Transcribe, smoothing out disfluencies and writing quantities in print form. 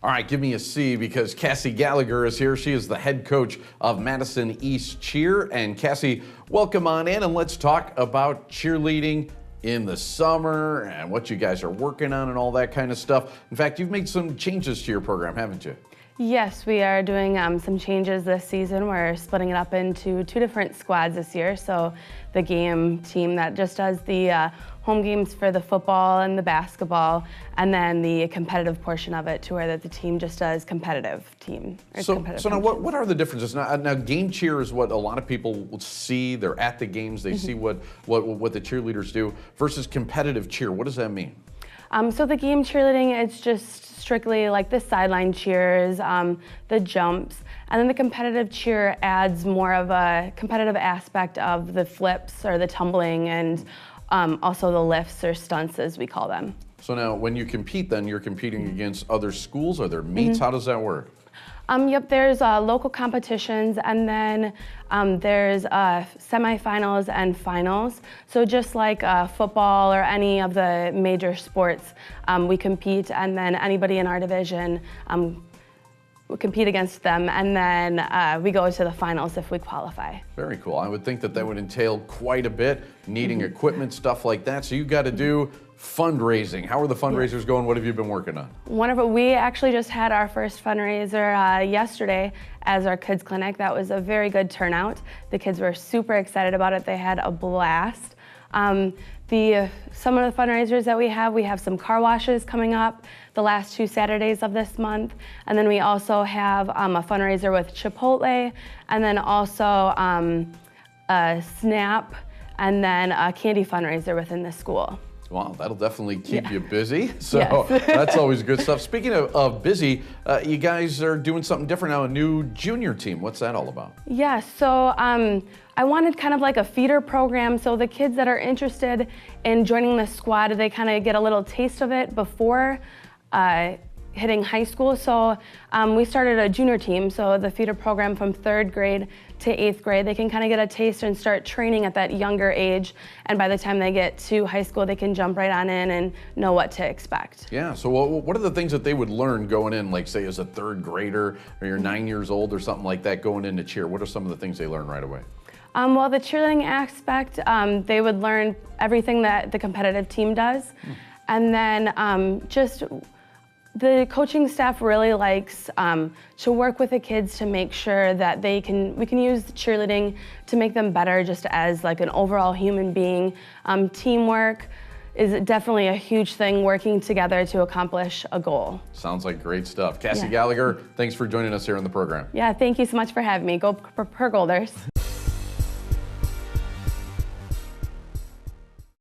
All right, give me a C because Cassie Gallagher is here. She is the head coach of Madison East Cheer. And Cassie, welcome on in and let's talk about cheerleading in the summer and what you guys are working on and all that kind of stuff. In fact, you've made some changes to your program, haven't you? Yes, we are doing some changes this season. We're splitting it up into two different squads this year. So the game team that just does the home games for the football and the basketball, and then the competitive portion of it to where the team just does competitive team. So now what are the differences? Now game cheer is what a lot of people will see. They're at the games, they see what the cheerleaders do versus competitive cheer. What does that mean? So the game cheerleading, it's just strictly like the sideline cheers, the jumps, and then the competitive cheer adds more of a competitive aspect of the flips or the tumbling and also the lifts or stunts as we call them. So now when you compete then, you're competing against other schools? Are there meets? How does that work? Yep, there's local competitions and then there's semifinals and finals. So just like football or any of the major sports, we compete and then anybody in our division we compete against them and then we go to the finals if we qualify. Very cool. I would think that would entail quite a bit, needing equipment, stuff like that. So you've got to do fundraising. How are the fundraisers going? What have you been working on? We actually just had our first fundraiser yesterday as our kids clinic. That was a very good turnout. The kids were super excited about it. They had a blast. Some of the fundraisers that we have some car washes coming up the last 2 Saturdays of this month. And then we also have a fundraiser with Chipotle and then also a SNAP and then a candy fundraiser within the school. Wow, that'll definitely keep you busy. So yes. That's always good stuff. Speaking of busy, you guys are doing something different now, a new junior team. What's that all about? Yeah, so I wanted kind of like a feeder program so the kids that are interested in joining the squad, they kind of get a little taste of it before hitting high school. So we started a junior team, so the feeder program from 3rd grade to 8th grade, they can kind of get a taste and start training at that younger age. And by the time they get to high school, they can jump right on in and know what to expect. Yeah, so what are the things that they would learn going in, like say as a 3rd grader, or you're 9 years old or something like that, going into cheer? What are some of the things they learn right away? Well, the cheerleading aspect, they would learn everything that the competitive team does. And then just the coaching staff really likes to work with the kids to make sure that we can use cheerleading to make them better just as like an overall human being. Teamwork is definitely a huge thing, working together to accomplish a goal. Sounds like great stuff. Cassie Gallagher, thanks for joining us here on the program. Yeah, thank you so much for having me. Go per Golders.